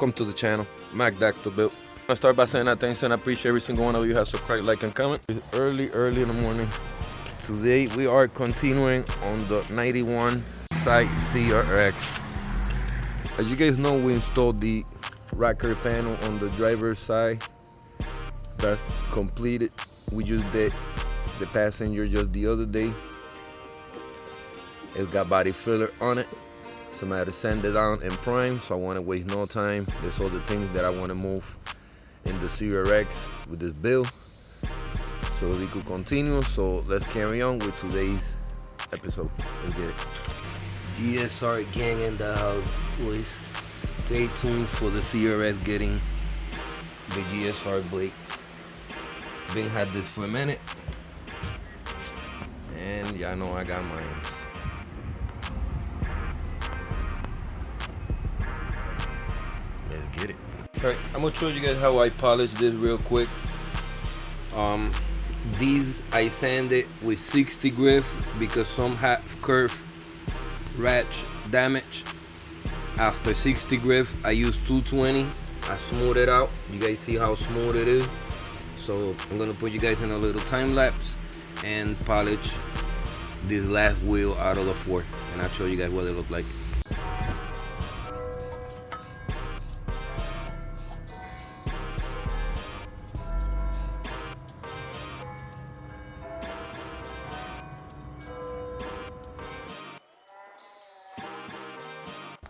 Welcome to the channel, Mac Dactyl Built. I start by saying that thanks and I appreciate every single one of you who has subscribed, like, and comment. It's early in the morning. Today we are continuing on the 91 site CRX. As you guys know, we installed the rocker panel on the driver's side. That's completed. We just did the passenger just the other day. It's got body filler on it. Somebody had to sand it down and prime, so I want to waste no time. There's all the things that I want to move in the CRX with this build so we could continue. So let's carry on with today's episode. Let's get it. GSR gang in the house, boys. Stay tuned for the CRX getting the GSR brakes. Been had this for a minute, and y'all know I got mine. Let's get it. Alright, I'm gonna show you guys how I polished this real quick. These I sanded with 60 grit because some have curve ratchet damage. After 60 grit, I used 220. I smooth it out. You guys see how smooth it is. So I'm gonna put you guys in a little time lapse and polish this last wheel out of the 4, and I'll show you guys what it look like.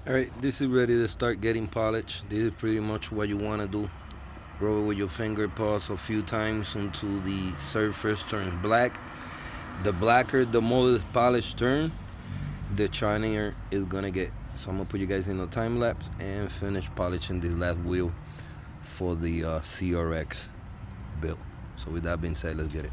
Alright, this is ready to start getting polished. This is pretty much what you want to do. Roll it with your finger pulse a few times until the surface turns black. The blacker the more polished turn, the shinier it's gonna get. So I'm gonna put you guys in a time lapse and finish polishing this last wheel for the CRX build. So with that being said, let's get it.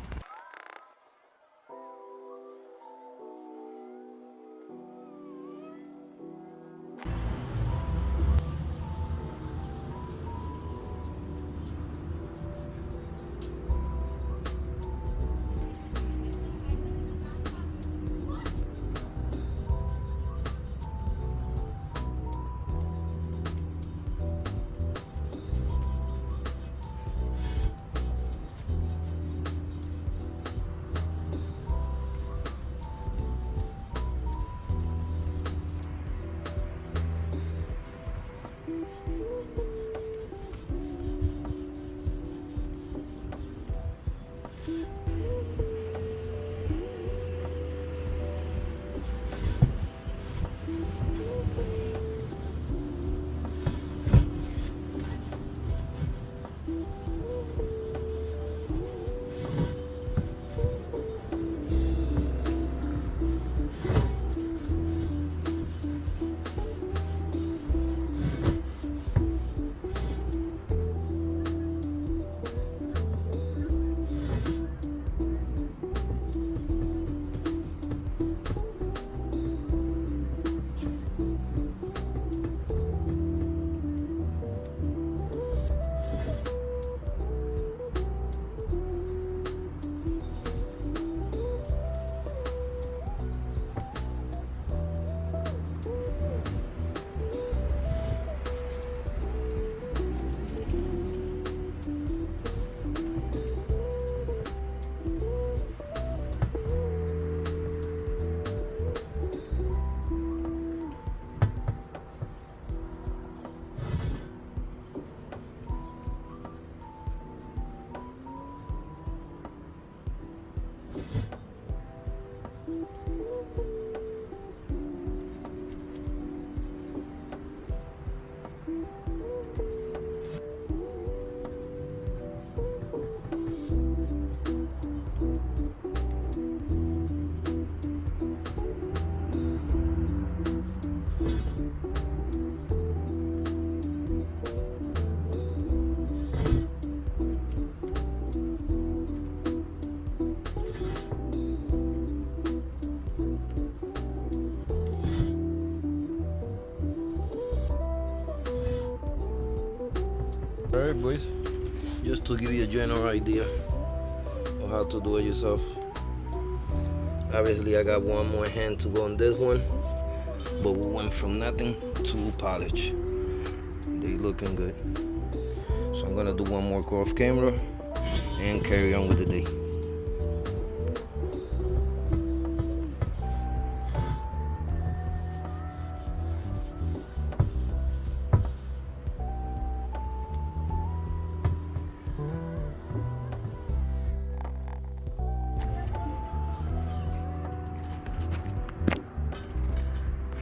Alright boys, just to give you a general idea of how to do it yourself. Obviously I got one more hand to go on this one, but we went from nothing to polish. They looking good. So I'm gonna do one more go off camera and carry on with the day.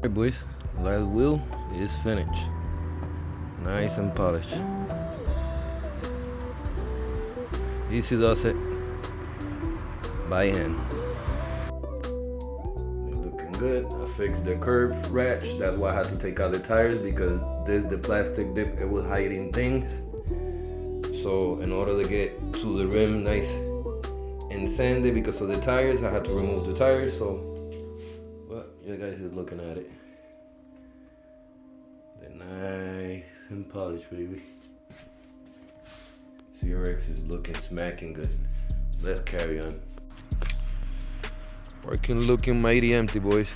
Alright boys, last wheel is finished. Nice and polished. Easy does it by hand. Looking good. I fixed the curb ratch. That's why I had to take out the tires, because the plastic dip, it was hiding things. So in order to get to the rim nice and sandy because of the tires, I had to remove the tires. So well, you guys is looking at it. They're nice and polished, baby. CRX is looking smacking good. Let's carry on. Parking looking mighty empty, boys.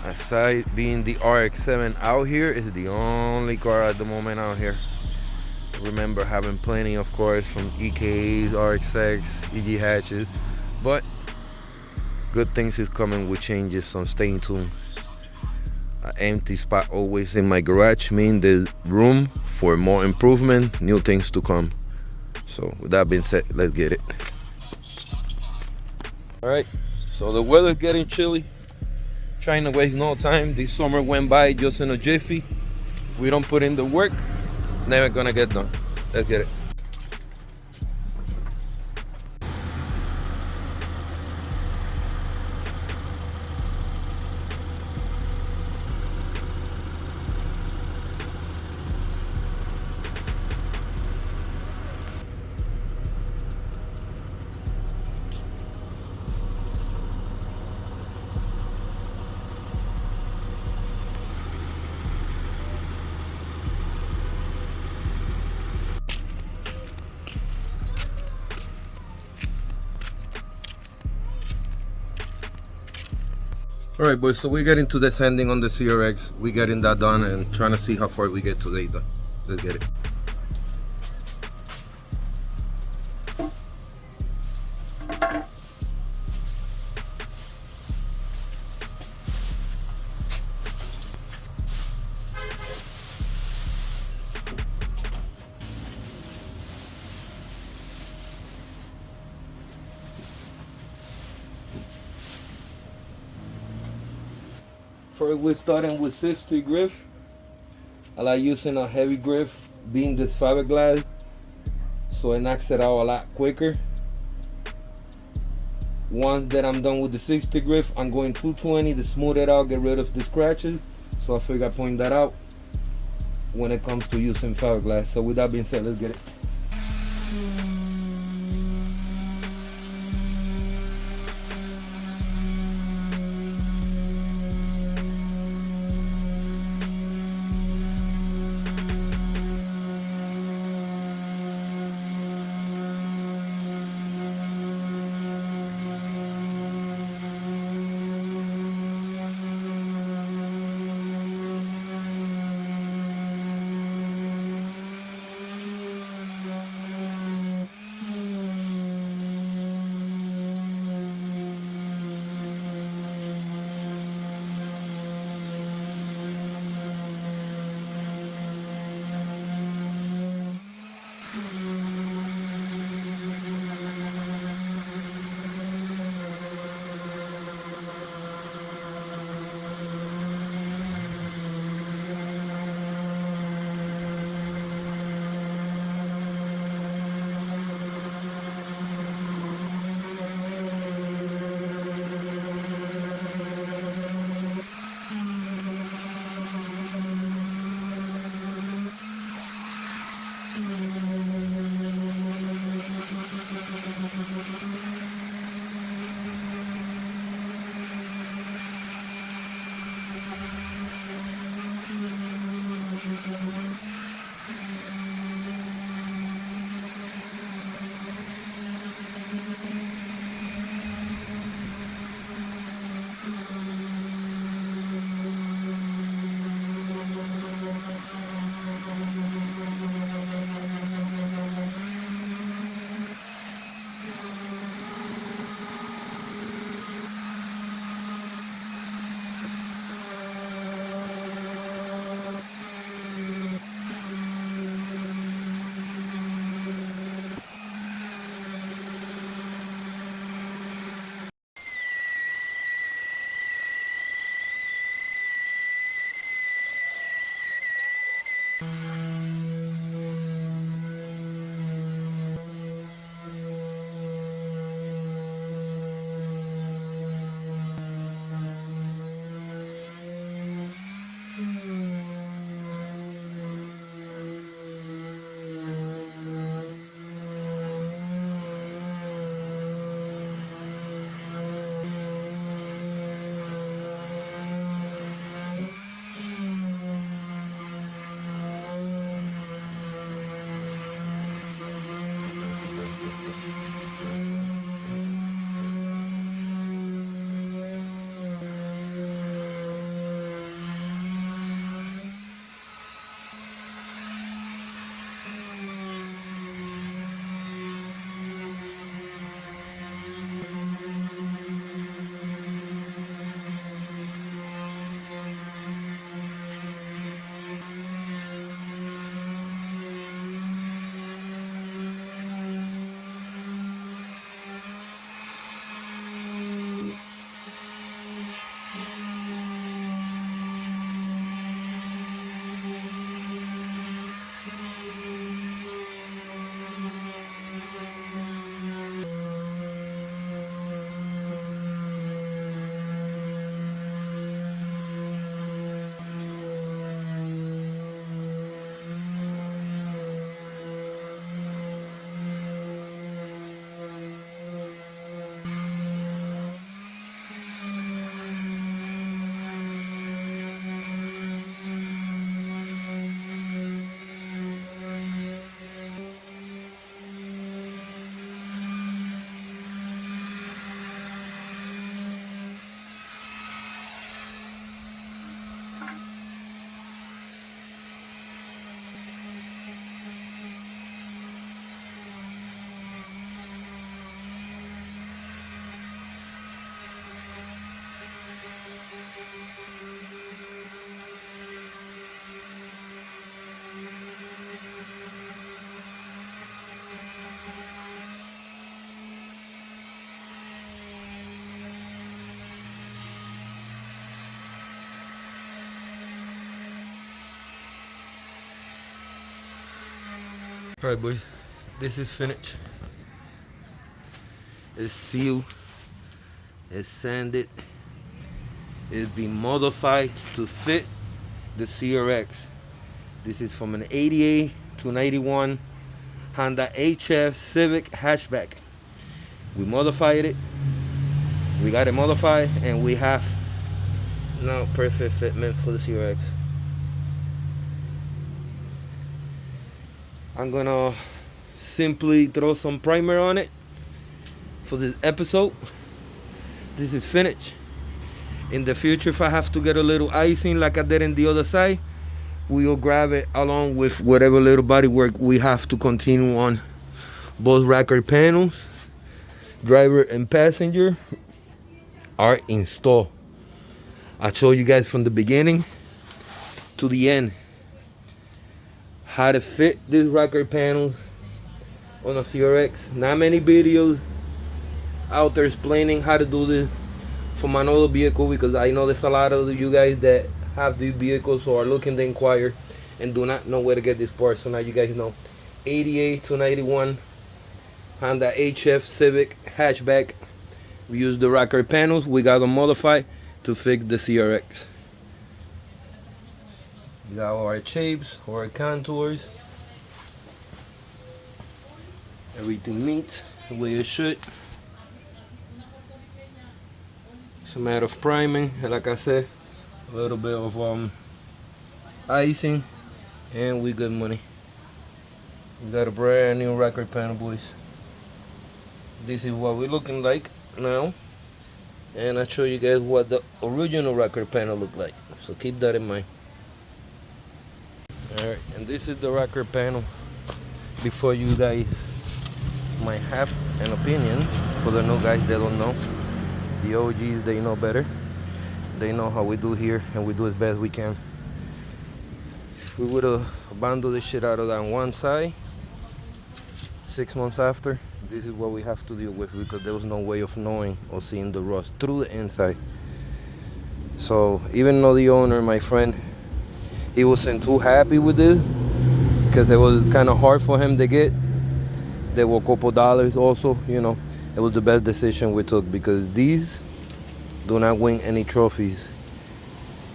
Aside being the RX-7 out here, is the only car at the moment out here. Remember having plenty, of course, from EKs, RX-X, EG hatches, but good things is coming with changes, so stay tuned. An empty spot always in my garage means there's room for more improvement, new things to come. So with that being said, let's get it. All right, so the weather's getting chilly. Trying to waste no time. This summer went by just in a jiffy. If we don't put in the work, never gonna get done. Let's get it. All right, boys, so we're getting to descending on the CRX. We're getting that done and trying to see how far we get today, though. Let's get it. First, we're starting with 60 grip. I like using a heavy grip, being this fiberglass, so it knocks it out a lot quicker. Once that I'm done with the 60 grip, I'm going 220 to smooth it out, get rid of the scratches. So I figure I point that out when it comes to using fiberglass. So with that being said, let's get it. Alright boys, this is finished. It's sealed, it's sanded, it's been modified to fit the CRX. This is from an 88 to 91 Honda HF Civic hatchback. We modified it, we got it modified, and we have now perfect fitment for the CRX. I'm gonna simply throw some primer on it for this episode. This is finished. In the future, if I have to get a little icing like I did in the other side, we'll grab it along with whatever little body work we have to continue on. Both rocker panels, driver and passenger, are installed. I show you guys from the beginning to the end how to fit these rocker panels on a CRX. Not many videos out there explaining how to do this for my other vehicle, because I know there's a lot of you guys that have these vehicles or are looking to inquire and do not know where to get this part. So now you guys know. 88 to 91 Honda HF Civic hatchback. We use the rocker panels. We got them modified to fix the CRX. We got our shapes, our contours. Everything meets the way it should. It's a matter of priming, and like I said, a little bit of icing, and we good money. We got a brand new rocker panel, boys. This is what we're looking like now, and I'll show you guys what the original rocker panel looked like, so keep that in mind. Alright, and this is the rocker panel before you guys might have an opinion. For the new guys that don't know, the OGs, they know better. They know how we do here, and we do as best we can. If we would have abandoned this shit out of that one side 6 months after, this is what we have to deal with, because there was no way of knowing or seeing the rust through the inside. So even though the owner, my friend, he wasn't too happy with this, because it was kind of hard for him to get. They were a couple dollars also, you know. It was the best decision we took because these do not win any trophies.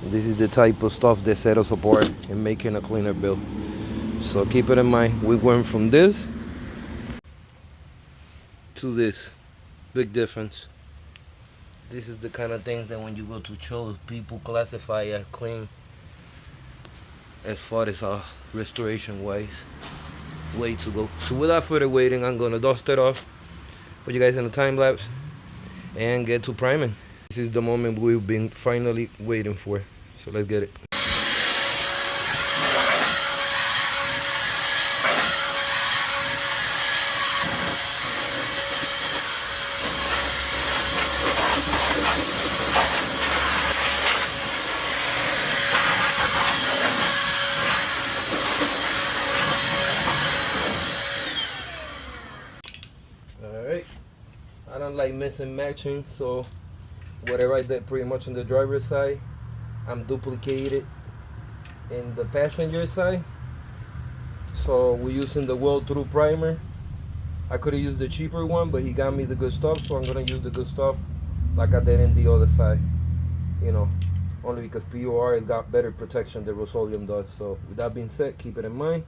This is the type of stuff that set us apart in making a cleaner build. So keep it in mind, we went from this to this. Big difference. This is the kind of thing that when you go to shows, people classify as clean as far as restoration wise. Way to go. So without further waiting, I'm gonna dust it off, put you guys in a time lapse, and get to priming. This is the moment we've been finally waiting for. So let's get it. Alright, I don't like missing matching, so whatever I did pretty much on the driver's side, I'm duplicated in the passenger side. So we're using the well through primer. I could have used the cheaper one, but he got me the good stuff, so I'm gonna use the good stuff like I did in the other side, you know, only because POR has got better protection than Rust-Oleum does. So with that being said, keep it in mind,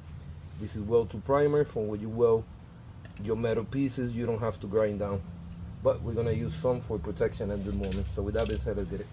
this is well through primer. From when you weld your metal pieces, you don't have to grind down, but we're gonna use some for protection at the moment. So with that being said, let's get it.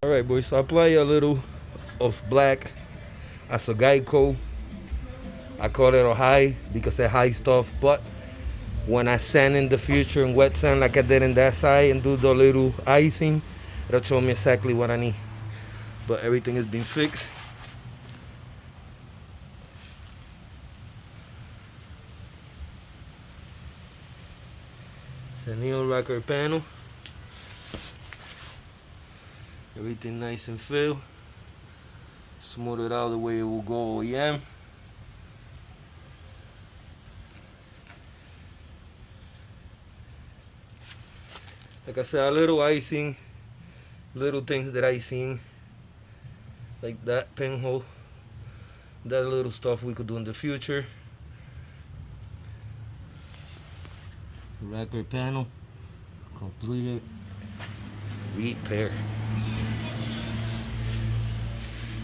All right, boys, so I apply a little of black as a guide coat. I call it a high because it's high stuff, but when I sand in the future and wet sand like I did in that side and do the little icing, it'll show me exactly what I need. But everything has been fixed. It's a new rocker panel. Everything nice and filled. Smooth it out the way it will go OEM. Like I said, a little icing, little things that I seen, like that pinhole, that little stuff we could do in the future. Rocker panel, completed, repair.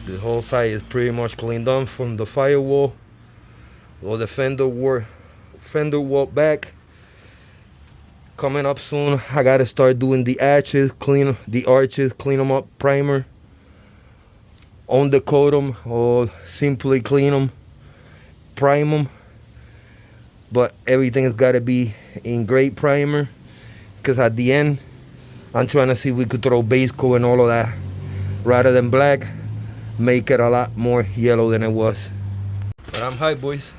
The whole side is pretty much cleaned up from the firewall or the fender wall back. Coming up soon, I gotta start doing the arches, clean the arches, clean them up, primer, undercoat them, or simply clean them, prime them. But everything has gotta be in great primer, because at the end, I'm trying to see if we could throw base coat and all of that rather than black, make it a lot more yellow than it was. But I'm hyped, boys.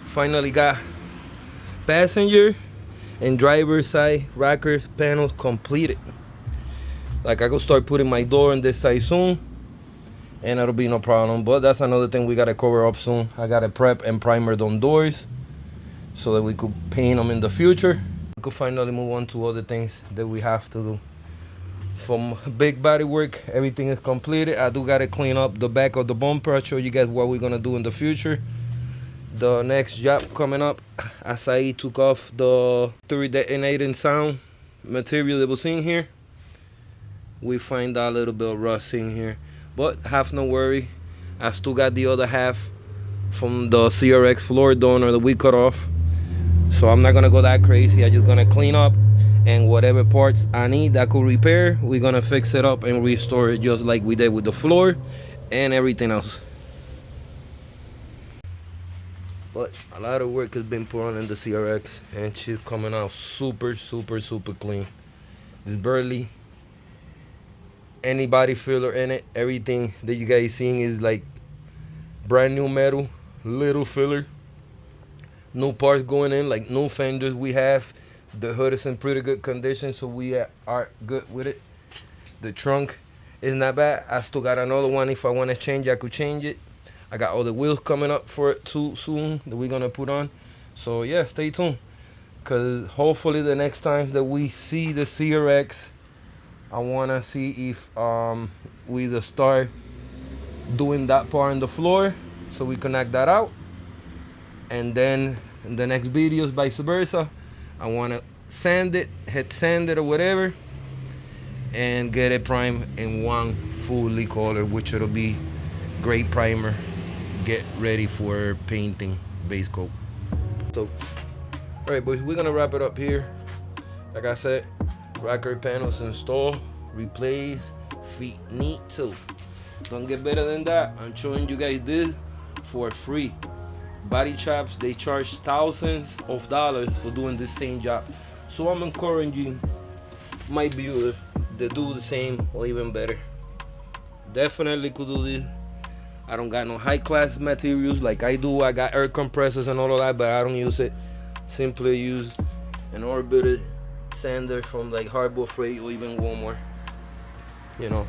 Finally got passenger and driver side rocker panels completed. Like I could start putting my door on this side soon and it'll be no problem. But that's another thing we gotta cover up soon. I gotta prep and primer them doors so that we could paint them in the future. We could finally move on to other things that we have to do. From big body work, everything is completed. I do gotta clean up the back of the bumper. I'll show you guys what we're gonna do in the future. The next job coming up, Asai took off the 3 detonating sound material that was in here. We find a little bit of rust in here, but have no worry. I still got the other half from the CRX floor donor that we cut off. So I'm not gonna go that crazy. I'm just gonna clean up, and whatever parts I need that could repair, we're gonna fix it up and restore it just like we did with the floor and everything else. But a lot of work has been put on in the CRX, and she's coming out super clean. There's barely any body filler in it. Everything that you guys seeing is like brand new metal, little filler, new parts going in, like new fenders we have. The hood is in pretty good condition, so we are good with it. The trunk is not bad. I still got another one. If I want to change, I could change it. I got all the wheels coming up for it too soon that we're gonna put on. So yeah, stay tuned, because hopefully the next time that we see the CRX, I wanna see if we either start doing that part on the floor so we can knock that out, and then in the next videos vice versa, I wanna sand it, head sand it or whatever, and get it primed in one fully color, which it'll be great primer. Get ready for painting base coat. So all right, boys, we're gonna wrap it up here. Like I said, rocker panels installed, replace, feet neat too. Don't get better than that. I'm showing you guys this for free. Body shops, they charge thousands of dollars for doing the same job. So I'm encouraging my viewers to do the same or even better. Definitely could do this. I don't got no high class materials like I do. I got air compressors and all of that, but I don't use it. Simply use an orbited sander from like Harbor Freight or even Walmart. You know,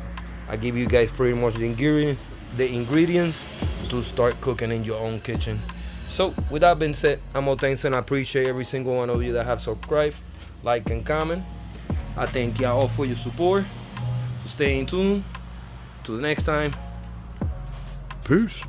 I give you guys pretty much the ingredients to start cooking in your own kitchen. So with that being said, I'm all thanks, and I appreciate every single one of you that have subscribed, like, and comment. I thank y'all all for your support. So stay in tune. Till the next time. Peace.